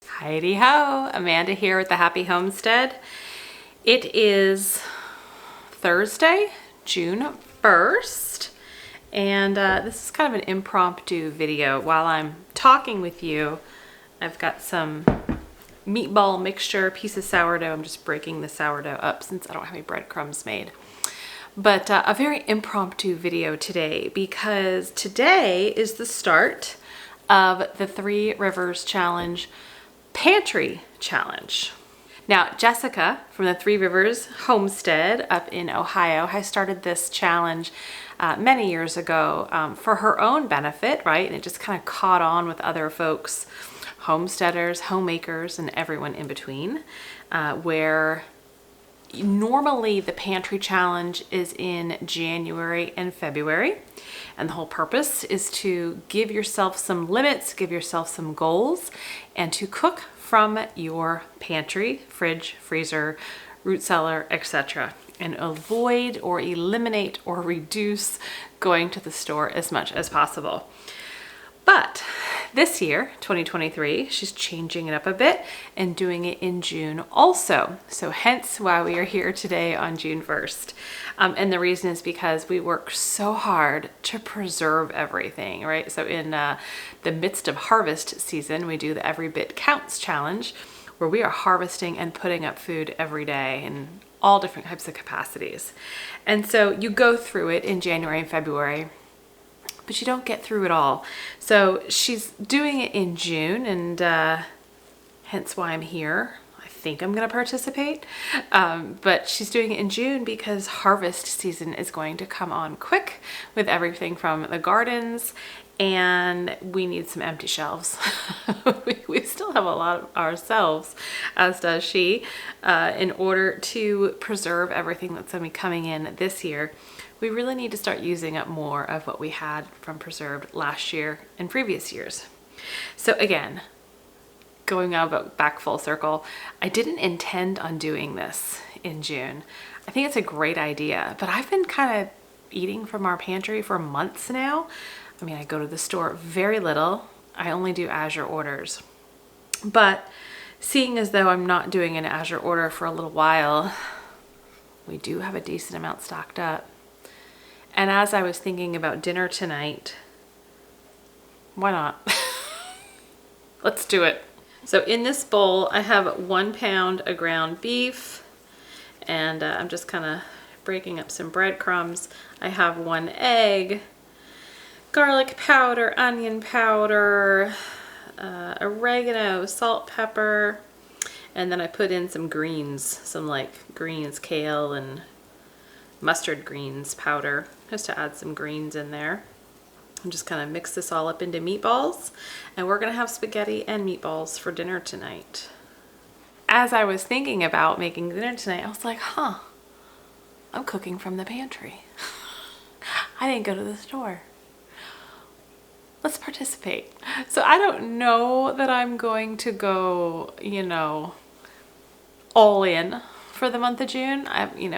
Heidi ho, Amanda here with the Happy Homestead. It is Thursday, June 1st, and this is kind of an impromptu video. While I'm talking with you, I've got some meatball mixture, piece of sourdough. I'm just breaking the sourdough up since I don't have any breadcrumbs made. But a very impromptu video today because today is the start of the 3 Rivers Challenge Pantry Challenge. Now, Jessica from the 3 Rivers Homestead up in Ohio has started this challenge many years ago for her own benefit, right? And it just kind of caught on with other folks, homesteaders, homemakers, and everyone in between, where normally the pantry challenge is in January and February, and the whole purpose is to give yourself some limits, give yourself some goals, and to cook from your pantry, fridge, freezer, root cellar, etc., and avoid or eliminate or reduce going to the store as much as possible. But this year, 2023, she's changing it up a bit and doing it in June also. So hence why we are here today on June 1st. And the reason is because we work so hard to preserve everything, right? So in the midst of harvest season, we do the Every Bit Counts challenge, where we are harvesting and putting up food every day in all different types of capacities. And so you go through it in January and February, but you don't get through it all. So she's doing it in June, and hence why I'm here. I think I'm gonna participate, but she's doing it in June because harvest season is going to come on quick with everything from the gardens, and we need some empty shelves. we still have a lot of ourselves, as does she, in order to preserve everything that's gonna be coming in this year. We really need to start using up more of what we had from preserved last year and previous years. So again, going back full circle, I didn't intend on doing this in June. I think it's a great idea, but I've been kind of eating from our pantry for months now. I mean, I go to the store very little. I only do Azure orders. But seeing as though I'm not doing an Azure order for a little while, we do have a decent amount stocked up. And as I was thinking about dinner tonight, why not? Let's do it. So in this bowl, I have 1 pound of ground beef, and I'm just kind of breaking up some breadcrumbs. I have 1 egg, garlic powder, onion powder, oregano, salt, pepper, and then I put in some greens, some like greens, kale, and mustard greens powder, just to add some greens in there. And just kind of mix this all up into meatballs, and we're gonna have spaghetti and meatballs for dinner tonight. As I was thinking about making dinner tonight, I was like, I'm cooking from the pantry. I didn't go to the store. Let's participate. So I don't know that I'm going to go, all in for the month of June.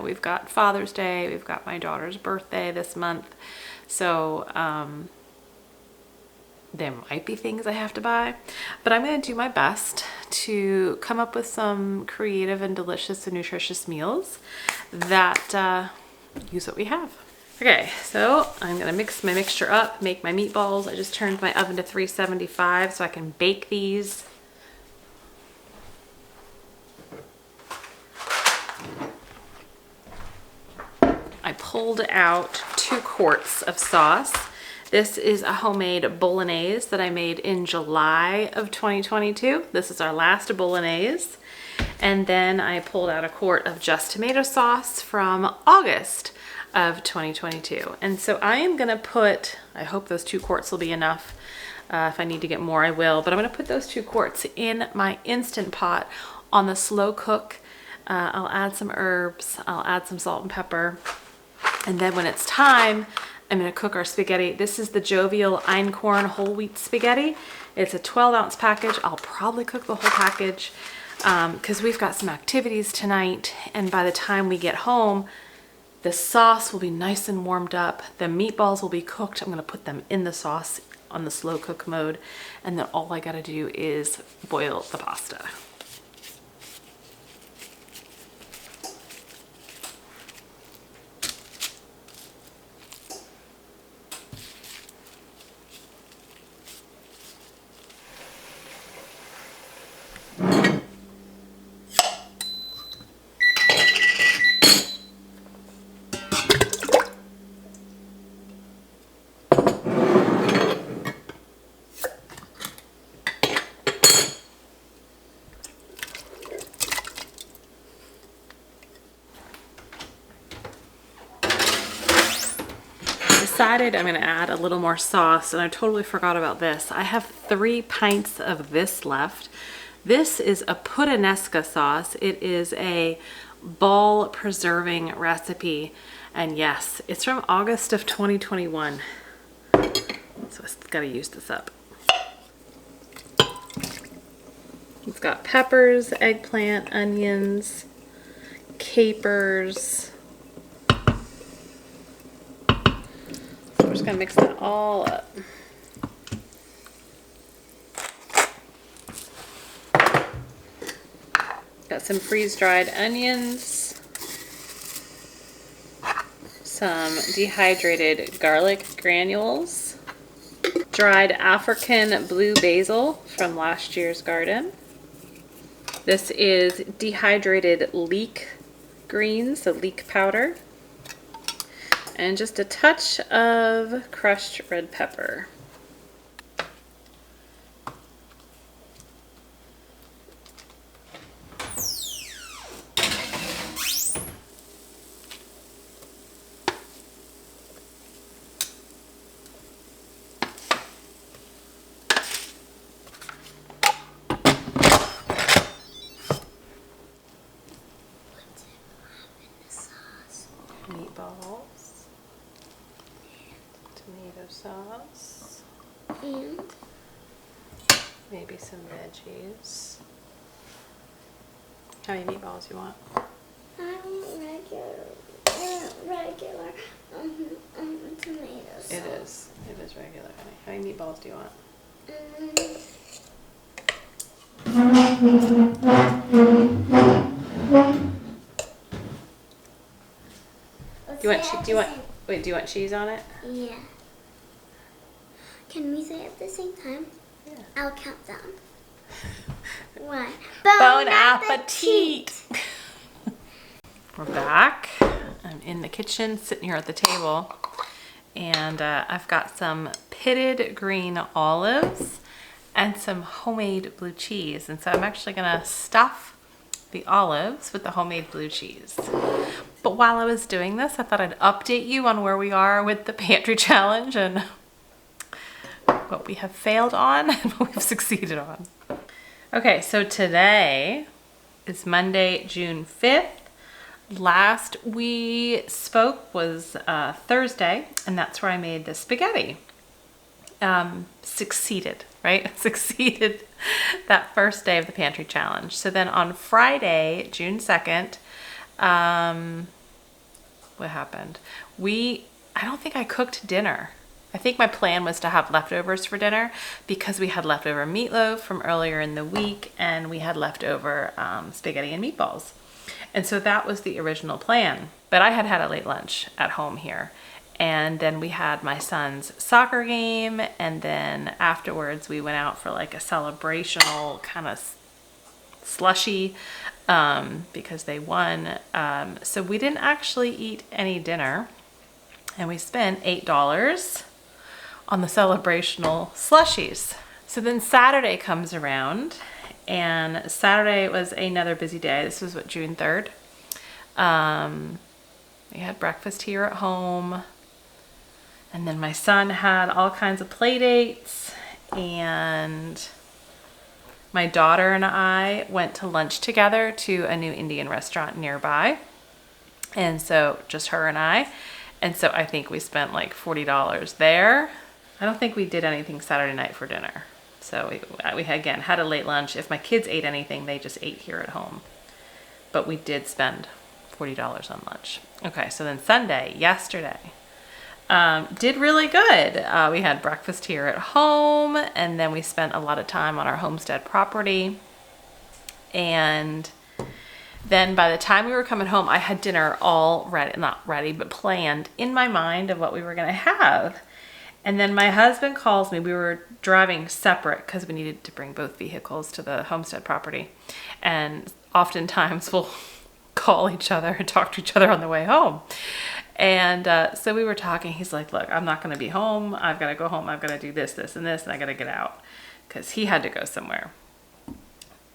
We've got Father's Day, we've got my daughter's birthday this month, so there might be things I have to buy, but I'm going to do my best to come up with some creative and delicious and nutritious meals that use what we have. Okay, so I'm going to mix my mixture up, make my meatballs. I just turned my oven to 375 so I can bake these. I pulled out 2 quarts of sauce. This is a homemade bolognese that I made in July of 2022. This is our last bolognese. And then I pulled out a quart of just tomato sauce from August of 2022. And so I am gonna put, I hope those 2 quarts will be enough. If I need to get more, I will. But I'm gonna put those 2 quarts in my Instant Pot on the slow cook. I'll add some herbs, I'll add some salt and pepper. And then when it's time, I'm gonna cook our spaghetti. This is the Jovial Einkorn whole wheat spaghetti. It's a 12-ounce package. I'll probably cook the whole package because we've got some activities tonight. And by the time we get home, the sauce will be nice and warmed up. The meatballs will be cooked. I'm gonna put them in the sauce on the slow cook mode. And then all I gotta do is boil the pasta. Decided I'm going to add a little more sauce, and I totally forgot about this. I have 3 pints of this left. This is a puttanesca sauce. It is a ball preserving recipe, and yes, it's from August of 2021. So I've got to use this up. It's got peppers, eggplant, onions, capers. We're just gonna mix that all up. Got some freeze-dried onions, some dehydrated garlic granules, dried African blue basil from last year's garden. This is dehydrated leek greens, so leek powder. And just a touch of crushed red pepper. Meatballs, tomato sauce, and maybe some veggies. How many meatballs do you want? regular tomatoes. It is regular, honey. How many meatballs do you want? Do you want cheese on it? Yeah. Can we say it at the same time? Yeah. I'll count down. 1. Bon appetit! We're back. I'm in the kitchen, sitting here at the table, and I've got some pitted green olives and some homemade blue cheese. And so I'm actually gonna stuff the olives with the homemade blue cheese. But while I was doing this, I thought I'd update you on where we are with the pantry challenge and what we have failed on and what we've succeeded on. Okay, so today is Monday, June 5th. Last we spoke was Thursday, and that's where I made the spaghetti. Succeeded, right? Succeeded that first day of the pantry challenge. So then on Friday, June 2nd, what happened? I don't think I cooked dinner. I think my plan was to have leftovers for dinner because we had leftover meatloaf from earlier in the week, and we had leftover spaghetti and meatballs. And so that was the original plan. But I had had a late lunch at home here. And then we had my son's soccer game, and then afterwards we went out for like a celebrational kind of slushy because they won. So we didn't actually eat any dinner, and we spent $8 on the celebrational slushies. So then Saturday comes around, and Saturday was another busy day. This was June 3rd. We had breakfast here at home. And then my son had all kinds of play dates, and my daughter and I went to lunch together to a new Indian restaurant nearby. And so just her and I. And so I think we spent like $40 there. I don't think we did anything Saturday night for dinner. So we again had a late lunch. If my kids ate anything, they just ate here at home. But we did spend $40 on lunch. Okay, so then Sunday, yesterday, did really good. We had breakfast here at home, and then we spent a lot of time on our homestead property. And then by the time we were coming home, I had dinner all ready, not ready, but planned in my mind of what we were going to have. And then my husband calls me. We were driving separate because we needed to bring both vehicles to the homestead property. And oftentimes we'll call each other and talk to each other on the way home. And so we were talking. He's like, look, I'm not going to be home. I've got to go home. I've got to do this, this, and this, and I got to get out because he had to go somewhere.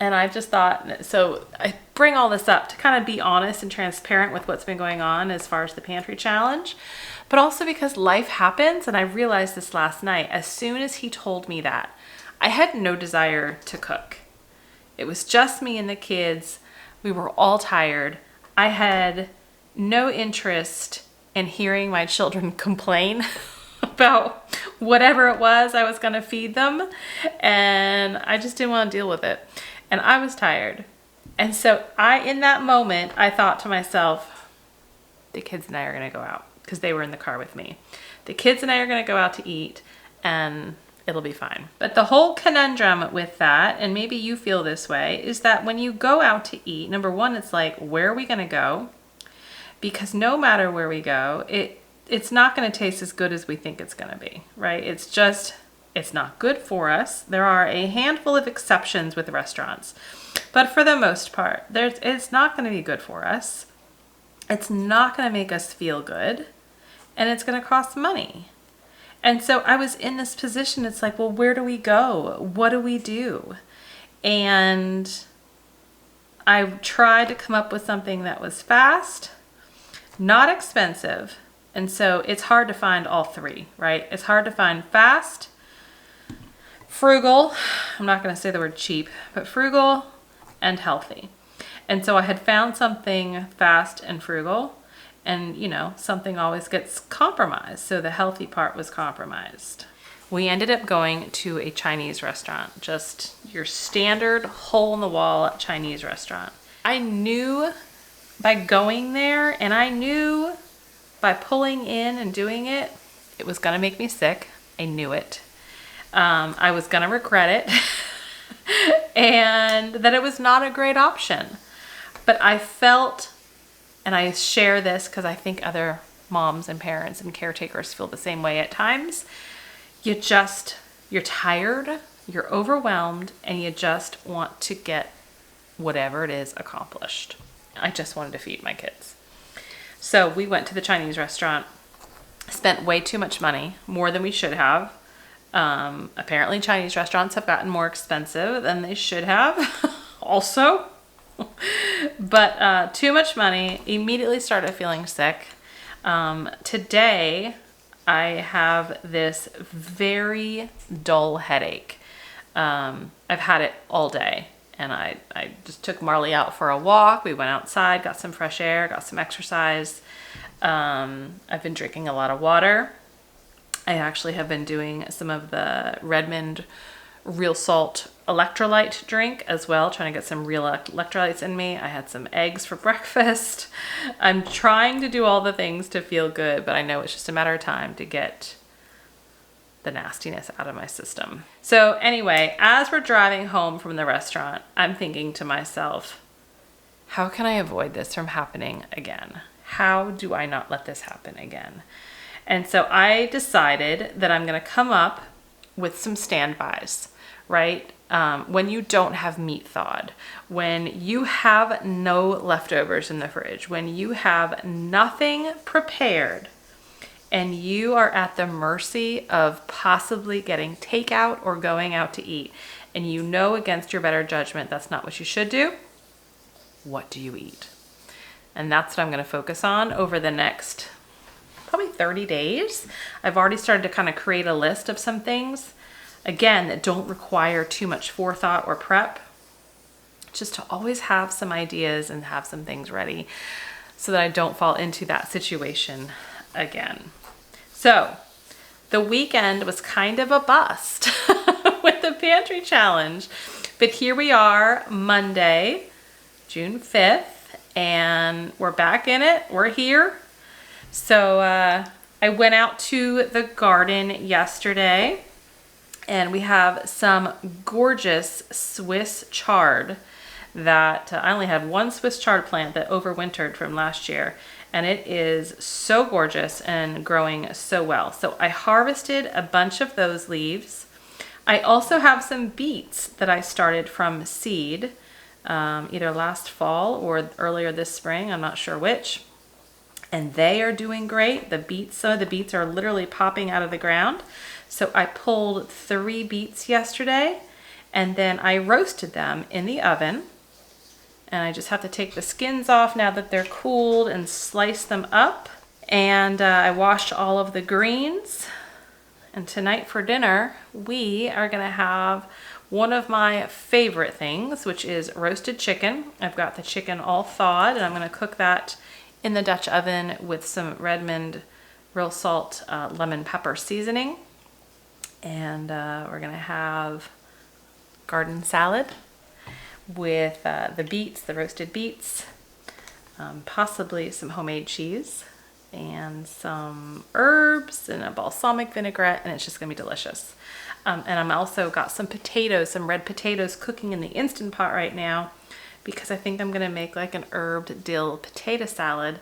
And I just thought, so I bring all this up to kind of be honest and transparent with what's been going on as far as the pantry challenge, but also because life happens. And I realized this last night, as soon as he told me that, I had no desire to cook. It was just me and the kids. We were all tired. I had no interest in hearing my children complain about whatever it was I was going to feed them. And I just didn't want to deal with it. And I was tired. And so in that moment, I thought to myself, the kids and I are going to go out, because they were in the car with me. The kids and I are going to go out to eat, and it'll be fine. But the whole conundrum with that, and maybe you feel this way, is that when you go out to eat, number one, it's like, where are we going to go? Because no matter where we go, it's not going to taste as good as we think it's going to be, right? It's not good for us. There are a handful of exceptions with restaurants, but for the most part, it's not going to be good for us. It's not going to make us feel good, and it's going to cost money. And so I was in this position. It's like, well, where do we go? What do we do? And I tried to come up with something that was fast, not expensive. And so it's hard to find all three, right? It's hard to find fast, frugal, I'm not going to say the word cheap, but frugal and healthy. And so I had found something fast and frugal, and something always gets compromised. So the healthy part was compromised. We ended up going to a Chinese restaurant, just your standard hole in the wall Chinese restaurant. I knew by going there, and I knew by pulling in and doing it, it was going to make me sick. I knew it. I was going to regret it and that it was not a great option. But I felt, and I share this because I think other moms and parents and caretakers feel the same way at times. You're tired, you're overwhelmed, and you just want to get whatever it is accomplished. I just wanted to feed my kids. So we went to the Chinese restaurant, spent way too much money, more than we should have. Apparently Chinese restaurants have gotten more expensive than they should have also. But too much money, immediately started feeling sick. Today I have this very dull headache. I've had it all day, and I just took Marley out for a walk. We went outside, got some fresh air, got some exercise. I've been drinking a lot of water. I actually have been doing some of the Redmond real salt electrolyte drink as well, trying to get some real electrolytes in me. I had some eggs for breakfast. I'm trying to do all the things to feel good, but I know it's just a matter of time to get the nastiness out of my system. So anyway, as we're driving home from the restaurant, I'm thinking to myself, how can I avoid this from happening again? How do I not let this happen again? And so I decided that I'm going to come up with some standbys, right? When you don't have meat thawed, when you have no leftovers in the fridge, when you have nothing prepared, and you are at the mercy of possibly getting takeout or going out to eat, and you know against your better judgment that's not what you should do, what do you eat? And that's what I'm going to focus on over the next probably 30 days. I've already started to kind of create a list of some things, again, that don't require too much forethought or prep, just to always have some ideas and have some things ready so that I don't fall into that situation again. So the weekend was kind of a bust with the pantry challenge, but here we are, Monday, June 5th, and we're back in it. We're here. So I I went out to the garden yesterday and we have some gorgeous Swiss chard that I only had one Swiss chard plant that overwintered from last year, and it is so gorgeous and growing so well. So I harvested a bunch of those leaves. I also have some beets that I started from seed, either last fall or earlier this spring, I'm not sure which. And they are doing great. The beets, some of the beets are literally popping out of the ground. So I pulled 3 beets yesterday and then I roasted them in the oven. And I just have to take the skins off now that they're cooled and slice them up. And I washed all of the greens. And tonight for dinner, we are gonna have one of my favorite things, which is roasted chicken. I've got the chicken all thawed and I'm gonna cook that in the Dutch oven with some Redmond real salt lemon pepper seasoning. And we're gonna have garden salad with the beets, the roasted beets, possibly some homemade cheese and some herbs and a balsamic vinaigrette, and it's just gonna be delicious. And I'm also got some potatoes, some red potatoes cooking in the Instant Pot right now, because I think I'm gonna make like an herbed dill potato salad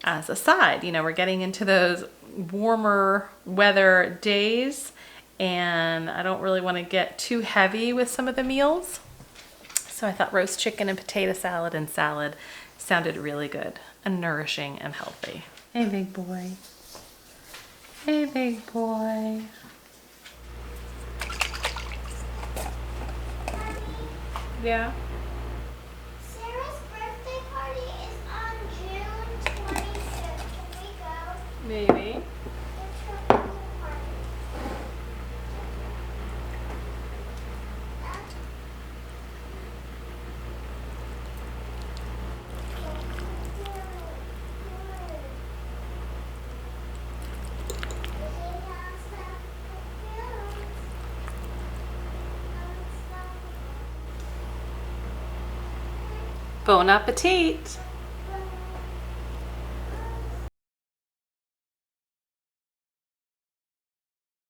as a side. You know, we're getting into those warmer weather days and I don't really wanna get too heavy with some of the meals. So I thought roast chicken and potato salad and salad sounded really good and nourishing and healthy. Hey, big boy. Hey, big boy. Yeah? Sarah's birthday party is on June 26th. Can we go? Maybe. It's her birthday party. Bon appetit.